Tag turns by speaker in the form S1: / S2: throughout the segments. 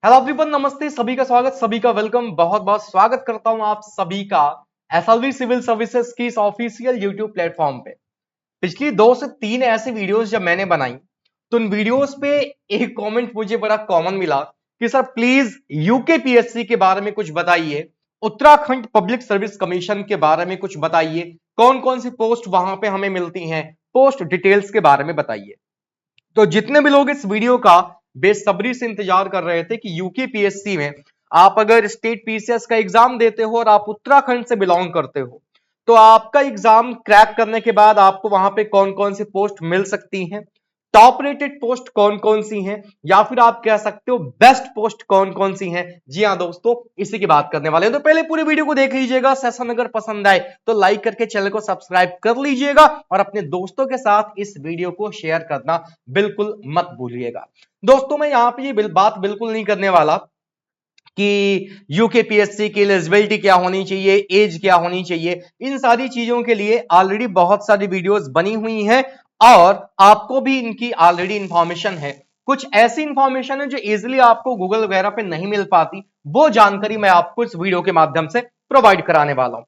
S1: Hello everyone, नमस्ते। सभी का स्वागत, सभी का वेलकम। बहुत बहुत स्वागत करता हूं आप सभी का एसएलवी सिविल सर्विसेज की इस ऑफिशियल यूट्यूब प्लेटफॉर्म पे। पिछली 2 से 3 ऐसी वीडियोस जब मैंने बनाई तो उन वीडियोस पे एक कमेंट मुझे बड़ा कॉमन मिला कि सर प्लीज यूकेपीएससी के बारे में कुछ बताइए, उत्तराखंड पब्लिक सर्विस कमीशन के बारे में कुछ बताइए, कौन कौन सी पोस्ट वहां पे हमें मिलती हैं, पोस्ट डिटेल्स के बारे में बताइए। तो जितने भी लोग इस वीडियो का बेसब्री से इंतजार कर रहे थे कि यूकेपीएससी में आप अगर स्टेट पीसीएस का एग्जाम देते हो और आप उत्तराखंड से बिलोंग करते हो तो आपका एग्जाम क्रैक करने के बाद आपको वहां पे कौन कौन सी पोस्ट मिल सकती हैं, टॉप रेटेड पोस्ट कौन कौन सी हैं, या फिर आप कह सकते हो बेस्ट पोस्ट कौन कौन सी हैं। जी हाँ दोस्तों, इसी की बात करने वाले हैं। तो पहले पूरी वीडियो को देख लीजिएगा। सेशन अगर पसंद आए तो लाइक करके चैनल को सब्सक्राइब कर लीजिएगा और अपने दोस्तों के साथ इस वीडियो को शेयर करना बिल्कुल मत भूलिएगा। दोस्तों मैं यहां पे ये बात बिल्कुल नहीं करने वाला कि यूकेपीएससी की एलिजिबिलिटी क्या होनी चाहिए, एज क्या होनी चाहिए। इन सारी चीजों के लिए ऑलरेडी बहुत सारी वीडियोस बनी हुई हैं और आपको भी इनकी ऑलरेडी इंफॉर्मेशन है। कुछ ऐसी इंफॉर्मेशन है जो इजीली आपको गूगल वगैरह पे नहीं मिल पाती, वो जानकारी मैं आपको इस वीडियो के माध्यम से प्रोवाइड कराने वाला हूं।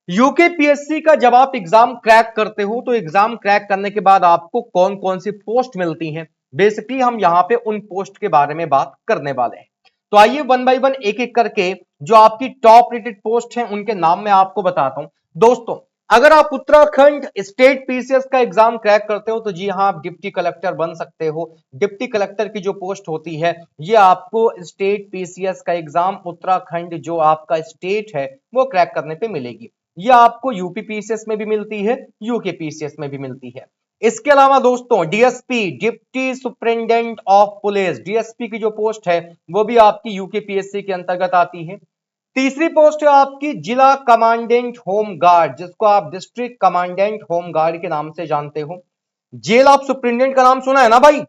S1: यूकेपीएससी का जब आप एग्जाम क्रैक करते हो तो एग्जाम क्रैक करने के बाद आपको कौन कौन सी पोस्ट मिलती हैं, बेसिकली हम यहां पे उन पोस्ट के बारे में बात करने वाले हैं। तो आइए वन बाय वन एक एक करके जो आपकी टॉप रेटेड पोस्ट हैं उनके नाम मैं आपको बताता हूं। दोस्तों अगर आप उत्तराखंड स्टेट पीसीएस का एग्जाम क्रैक करते हो तो जी हाँ, आप डिप्टी कलेक्टर बन सकते हो। डिप्टी कलेक्टर की जो पोस्ट होती है ये आपको स्टेट पीसीएस का एग्जाम उत्तराखंड जो आपका स्टेट है वो क्रैक करने पे मिलेगी। ये आपको यूपी पीसीएस में भी मिलती है, यूके पीसीएस में भी मिलती है। इसके अलावा दोस्तों DSP, deputy superintendent of police, DSP की जो पोस्ट है वो भी आपकी यूकेपीएससी के अंतर्गत आती है। तीसरी पोस्ट है आपकी जिला कमांडेंट होम गार्ड, जिसको आप डिस्ट्रिक्ट कमांडेंट होम गार्ड के नाम से जानते हो। जेल ऑफ सुपरिटेंडेंट का नाम सुना है ना भाई,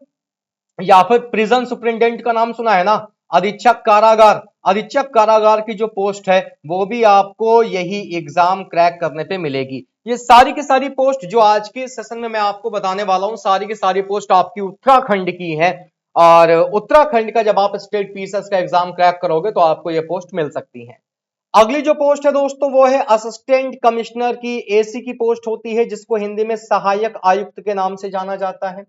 S1: या फिर प्रिजन सुपरिटेंडेंट का नाम सुना है ना। अधीक्षक कारागार, अधीक्षक कारागार की जो पोस्ट है वो भी आपको यही एग्जाम क्रैक करने पे मिलेगी। ये सारी की सारी पोस्ट जो आज के सेशन में मैं आपको बताने वाला हूं, सारी की सारी पोस्ट आपकी उत्तराखंड की है। और उत्तराखंड का जब आप स्टेट पीसीएस का एग्जाम क्रैक करोगे तो आपको ये पोस्ट मिल सकती है। अगली जो पोस्ट है दोस्तों वो है असिस्टेंट कमिश्नर की, एसी की पोस्ट होती है जिसको हिंदी में सहायक आयुक्त के नाम से जाना जाता है।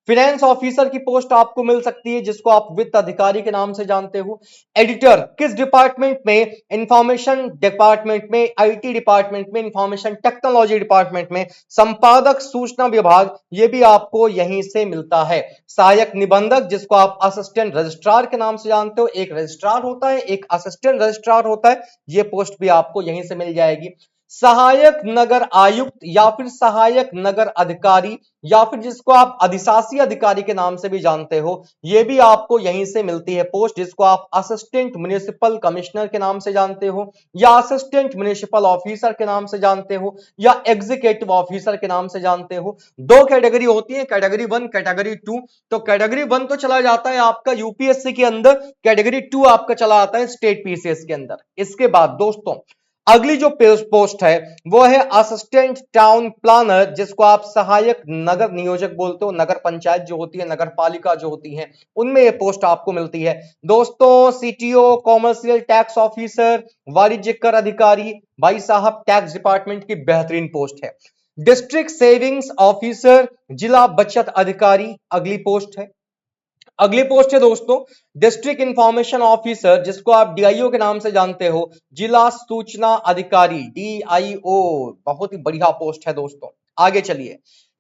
S1: फाइनेंस ऑफिसर की पोस्ट आपको मिल सकती है जिसको आप वित्त अधिकारी के नाम से जानते हो। एडिटर किस डिपार्टमेंट में, इंफॉर्मेशन डिपार्टमेंट में, आईटी डिपार्टमेंट में, इंफॉर्मेशन टेक्नोलॉजी डिपार्टमेंट में। संपादक सूचना विभाग, ये भी आपको यहीं से मिलता है। सहायक निबंधक जिसको आप असिस्टेंट रजिस्ट्रार के नाम से जानते हो, एक रजिस्ट्रार होता है एक असिस्टेंट रजिस्ट्रार होता है, ये पोस्ट भी आपको यहीं से मिल जाएगी। सहायक नगर आयुक्त या फिर सहायक नगर अधिकारी या फिर जिसको आप अधिशासी अधिकारी के नाम से भी जानते हो, ये भी आपको यहीं से मिलती है पोस्ट, जिसको आप असिस्टेंट म्युनिसिपल कमिश्नर के नाम से जानते हो या असिस्टेंट म्युनिसिपल ऑफिसर के नाम से जानते हो या एग्जीक्यूटिव ऑफिसर के नाम से जानते हो। दो कैटेगरी होती है, कैटेगरी 1, कैटेगरी 2। तो कैटेगरी 1 तो चला जाता है आपका यूपीएससी के अंदर, कैटेगरी 2 आपका चला आता है स्टेट पीसीएस के अंदर। इसके बाद दोस्तों अगली जो पोस्ट है वो है असिस्टेंट टाउन प्लानर, जिसको आप सहायक नगर नियोजक बोलते हो। नगर पंचायत जो होती है, नगर पालिका जो होती है, उनमें ये पोस्ट आपको मिलती है। दोस्तों सीटीओ, कॉमर्शियल टैक्स ऑफिसर, वाणिज्य कर अधिकारी, भाई साहब टैक्स डिपार्टमेंट की बेहतरीन पोस्ट है। डिस्ट्रिक्ट सेविंग्स ऑफिसर, जिला बचत अधिकारी अगली पोस्ट है। अगली पोस्ट है दोस्तों डिस्ट्रिक्ट इंफॉर्मेशन ऑफिसर, जिसको आप डीआईओ के नाम से जानते हो, जिला सूचना अधिकारी, डीआईओ। बहुत ही बढ़िया पोस्ट है दोस्तों। आगे चलिए,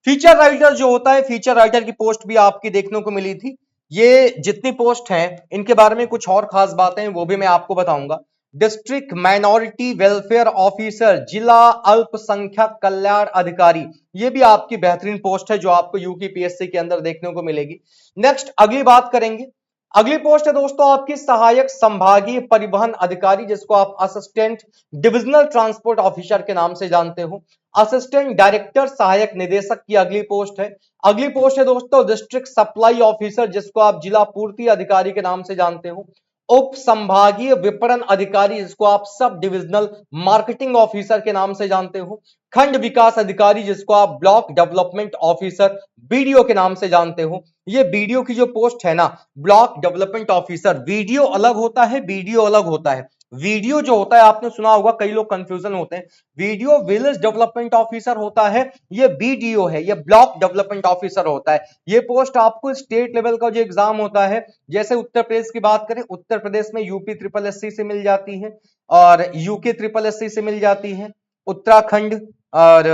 S1: फीचर राइटर जो होता है, फीचर राइटर की पोस्ट भी आपकी देखने को मिली थी। ये जितनी पोस्ट हैं इनके बारे में कुछ और खास बातें हैं वो भी मैं आपको बताऊंगा। डिस्ट्रिक्ट माइनॉरिटी वेलफेयर ऑफिसर, जिला अल्पसंख्यक कल्याण अधिकारी, ये भी आपकी बेहतरीन पोस्ट है जो आपको यूपीएससी के अंदर देखने को मिलेगी। नेक्स्ट अगली बात करेंगे, अगली पोस्ट है दोस्तों आपकी सहायक संभागीय परिवहन अधिकारी, जिसको आप असिस्टेंट डिविजनल ट्रांसपोर्ट ऑफिसर के नाम से जानते हो। असिस्टेंट डायरेक्टर सहायक निदेशक की अगली पोस्ट है। अगली पोस्ट है दोस्तों डिस्ट्रिक्ट सप्लाई ऑफिसर, जिसको आप जिला पूर्ति अधिकारी के नाम से जानते हो। उप संभागीय विपणन अधिकारी जिसको आप सब डिविजनल मार्केटिंग ऑफिसर के नाम से जानते हो, खंड विकास अधिकारी जिसको आप ब्लॉक डेवलपमेंट ऑफिसर बीडीओ के नाम से जानते हो। ये बीडीओ की जो पोस्ट है ना, ब्लॉक डेवलपमेंट ऑफिसर, वीडियो अलग होता है, बीडीओ अलग होता है। वीडियो जो होता है आपने सुना होगा, कई लोग कंफ्यूजन होते हैं, वीडियो विलेज डेवलपमेंट ऑफिसर होता है, ये बीडीओ है, ये ब्लॉक डेवलपमेंट ऑफिसर होता है। ये पोस्ट आपको स्टेट लेवल का जो एग्जाम होता है, जैसे उत्तर प्रदेश की बात करें, उत्तर प्रदेश में यूपी ट्रिपल एससी से मिल जाती है और यूके ट्रिपल एससी से मिल जाती है, उत्तराखंड और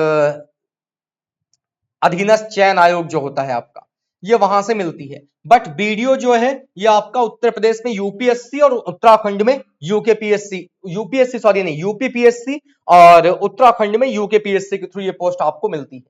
S1: अधीनस्थ चयन आयोग जो होता है आपका, ये वहां से मिलती है। बट बीडीओ जो है ये आपका उत्तर प्रदेश में यूपीएससी और उत्तराखंड में यूकेपीएससी, यूपीएससी सॉरी नहीं, यूपीपीएससी और उत्तराखंड में यूकेपीएससी के थ्रू ये पोस्ट आपको मिलती है।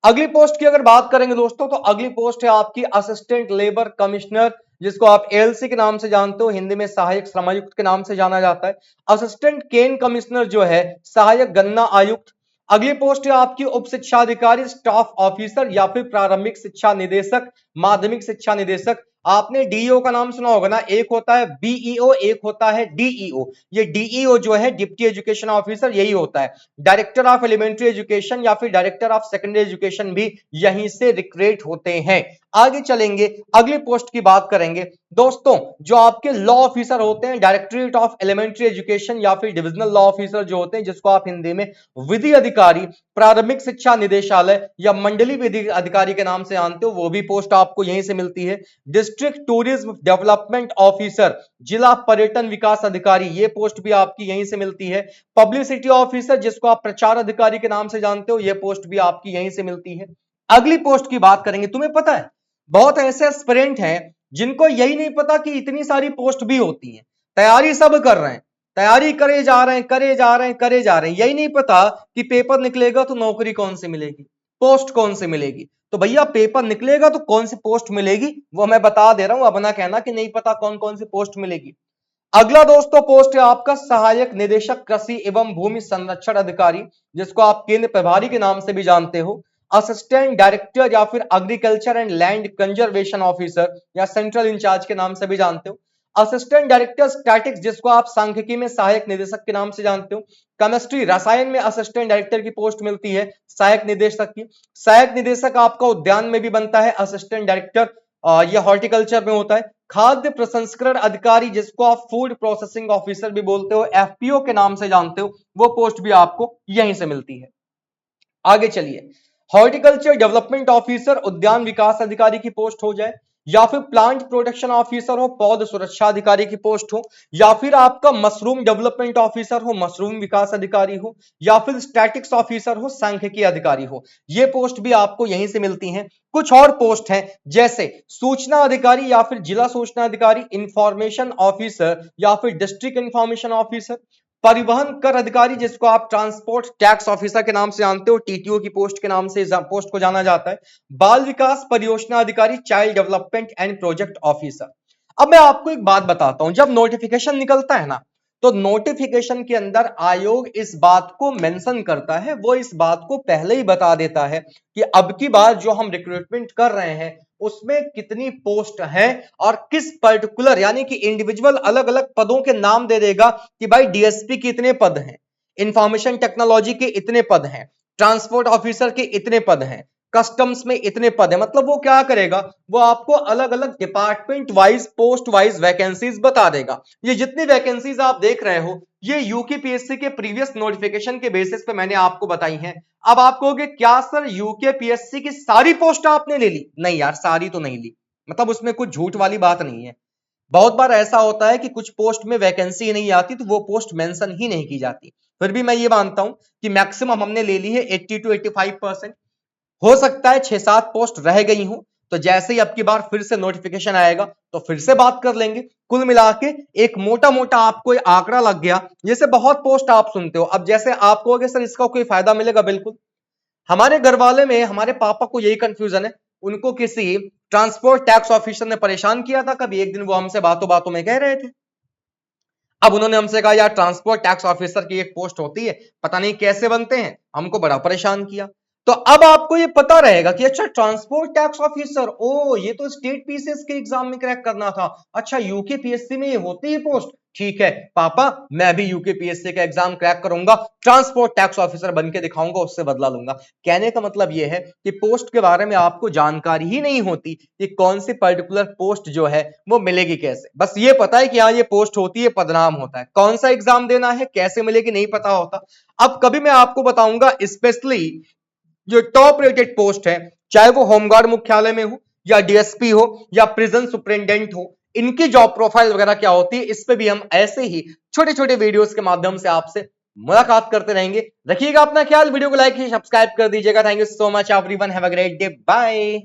S1: अगली पोस्ट की अगर बात करेंगे दोस्तों, तो अगली पोस्ट है आपकी असिस्टेंट लेबर कमिश्नर, जिसको आप एलसी के नाम से जानते हो, हिंदी में सहायक श्रमायुक्त के नाम से जाना जाता है। असिस्टेंट केन कमिश्नर जो है सहायक गन्ना आयुक्त। अगली पोस्ट है आपकी उप शिक्षा अधिकारी, स्टाफ ऑफिसर या फिर प्रारंभिक शिक्षा निदेशक, माध्यमिक शिक्षा निदेशक। आपने डीईओ का नाम सुना होगा ना, एक होता है बीईओ, एक होता है डीईओ। ये डीईओ जो है डिप्टी एजुकेशन ऑफिसर यही होता है। डायरेक्टर ऑफ एलिमेंट्री एजुकेशन या फिर डायरेक्टर ऑफ सेकेंडरी एजुकेशन भी यहीं से रिक्रूट होते हैं। आगे चलेंगे, अगली पोस्ट की बात करेंगे दोस्तों, जो आपके लॉ ऑफिसर होते हैं, डायरेक्टरेट ऑफ एलिमेंट्री एजुकेशन या फिर डिविजनल लॉ ऑफिसर जो होते हैं, जिसको आप हिंदी में विधि अधिकारी, प्रारंभिक शिक्षा निदेशालय या मंडली विधि अधिकारी के नाम से जानते हो, वो भी पोस्ट आपको यहीं से मिलती है। डिस्ट्रिक्ट टूरिज्म डेवलपमेंट ऑफिसर, जिला पर्यटन विकास अधिकारी, ये पोस्ट भी आपकी यहीं से मिलती है। पब्लिसिटी ऑफिसर जिसको आप प्रचार अधिकारी के नाम से जानते हो, ये पोस्ट भी आपकी यहीं से मिलती है। अगली पोस्ट की बात करेंगे, तुम्हें पता है बहुत ऐसे एस्पिरेंट हैं जिनको यही नहीं पता कि इतनी सारी पोस्ट भी होती हैं, तैयारी सब कर रहे हैं, तैयारी करे जा रहे हैं, करे जा रहे हैं, करे जा रहे हैं, यही नहीं पता कि पेपर निकलेगा तो नौकरी कौन सी मिलेगी, पोस्ट कौन सी मिलेगी। तो भैया पेपर निकलेगा तो कौन सी पोस्ट मिलेगी वो मैं बता दे रहा हूं, अब ना कहना कि नहीं पता कौन कौन सी पोस्ट मिलेगी। अगला दोस्तों पोस्ट है आपका सहायक निदेशक कृषि एवं भूमि संरक्षण अधिकारी, जिसको आप केंद्र प्रभारी के नाम से भी जानते हो। असिस्टेंट डायरेक्टर या फिर agriculture and land conservation officer या सेंट्रल इंचार्ज के नाम से भी जानते हो। असिस्टेंट डायरेक्टर स्टैटिक्स जिसको आप सांख्यिकी में सहायक निदेशक के नाम से जानते हो। केमिस्ट्री रसायन में असिस्टेंट डायरेक्टर की पोस्ट मिलती है सहायक निदेशक की। सहायक निदेशक आपका उद्यान में भी बनता है असिस्टेंट डायरेक्टर, यह हॉर्टिकल्चर में होता है। खाद्य प्रसंस्करण अधिकारी जिसको आप फूड प्रोसेसिंग ऑफिसर भी बोलते हो, एफपीओ के नाम से जानते हो, वो पोस्ट भी आपको यहीं से मिलती है। आगे चलिए, हॉर्टिकल्चर डेवलपमेंट ऑफिसर उद्यान विकास अधिकारी की पोस्ट हो जाए, या फिर प्लांट प्रोटेक्शन ऑफिसर हो, पौध सुरक्षा अधिकारी की पोस्ट हो, या फिर आपका मशरूम डेवलपमेंट ऑफिसर हो, मशरूम विकास अधिकारी हो, या फिर स्टैटिक्स ऑफिसर हो, सांख्यिकी अधिकारी हो, ये पोस्ट भी आपको यहीं से मिलती हैं। कुछ और पोस्ट हैं जैसे सूचना अधिकारी या फिर जिला सूचना अधिकारी, इंफॉर्मेशन ऑफिसर या फिर डिस्ट्रिक्ट इंफॉर्मेशन ऑफिसर, परिवहन कर अधिकारी जिसको आप ट्रांसपोर्ट टैक्स ऑफिसर के नाम से जानते हो, टीटीओ की पोस्ट के नाम से पोस्ट को जाना जाता है। बाल विकास परियोजना अधिकारी, child development and project officer. अब मैं आपको एक बात बताता हूं, जब नोटिफिकेशन निकलता है ना, तो नोटिफिकेशन के अंदर आयोग इस बात को मेंशन करता है, वो इस बात को पहले ही बता देता है कि अब की बार जो हम रिक्रूटमेंट कर रहे हैं उसमें कितनी पोस्ट हैं और किस पर्टिकुलर यानी कि इंडिविजुअल अलग अलग पदों के नाम दे देगा कि भाई डीएसपी के इतने पद हैं, इंफॉर्मेशन टेक्नोलॉजी के इतने पद हैं, ट्रांसपोर्ट ऑफिसर के इतने पद हैं, कस्टम्स में इतने पद है। मतलब वो क्या करेगा, वो आपको अलग अलग department wise post wise vacancies बता देगा। ये जितनी वैकेंसीज आप देख रहे हो ये यूकेपीएससी के प्रीवियस नोटिफिकेशन के बेसिस पे मैंने आपको बताई हैं। अब आप कहोगे क्या सर यूकेपीएससी की सारी पोस्ट आपने ले ली? नहीं यार, सारी तो नहीं ली, मतलब उसमें कुछ झूठ वाली बात नहीं है। बहुत बार ऐसा होता है कि कुछ पोस्ट में वैकेंसी नहीं आती तो वो पोस्ट मेंशन ही नहीं की जाती। फिर भी मैं ये मानता हूं कि मैक्सिमम हमने ले ली है 80 to 85%। हो सकता है 6-7 पोस्ट रह गई हूं, तो जैसे ही अब की बार फिर से नोटिफिकेशन आएगा तो फिर से बात कर लेंगे। कुल मिला के एक मोटा मोटा आपको आंकड़ा लग गया। जैसे बहुत पोस्ट आप सुनते हो, अब जैसे आप कहोगे सर इसका कोई फायदा मिलेगा, बिल्कुल। हमारे घर वाले में हमारे पापा को यही कंफ्यूजन है, उनको किसी ट्रांसपोर्ट टैक्स ऑफिसर ने परेशान किया था कभी, एक दिन वो हमसे बातों बातों में कह रहे थे। अब उन्होंने हमसे कहा यार ट्रांसपोर्ट टैक्स ऑफिसर की एक पोस्ट होती है, पता नहीं कैसे बनते हैं, हमको बड़ा परेशान किया। तो अब आपको ये पता रहेगा कि अच्छा ट्रांसपोर्ट टैक्स ऑफिसर, ओ ये तो स्टेट पीसीएस के एग्जाम में क्रैक करना था, अच्छा यूके पीएससी में ये होती है पोस्ट, ठीक है पापा मैं भी यूके पीएससी का एग्जाम क्रैक करूंगा, ट्रांसपोर्ट टैक्स ऑफिसर बन के दिखाऊंगा, उससे बदला लूंगा। कहने का मतलब ये है कि पोस्ट के बारे में आपको जानकारी ही नहीं होती कि कौन सी पर्टिकुलर पोस्ट जो है वो मिलेगी कैसे, बस ये पता है कि हाँ ये पोस्ट होती है, पदनाम होता है, कौन सा एग्जाम देना है कैसे मिलेगी नहीं पता होता। अब कभी मैं आपको बताऊंगा स्पेशली जो टॉप रेटेड पोस्ट है, चाहे वो होमगार्ड मुख्यालय में हो या डीएसपी हो या प्रिजन सुपरिटेंडेंट हो, इनकी जॉब प्रोफाइल वगैरह क्या होती है, इस पे भी हम ऐसे ही छोटे छोटे वीडियोस के माध्यम से आपसे मुलाकात करते रहेंगे। रखिएगा अपना ख्याल, वीडियो को लाइक सब्सक्राइब कर दीजिएगा। Thank you so much everyone, have a great day, bye.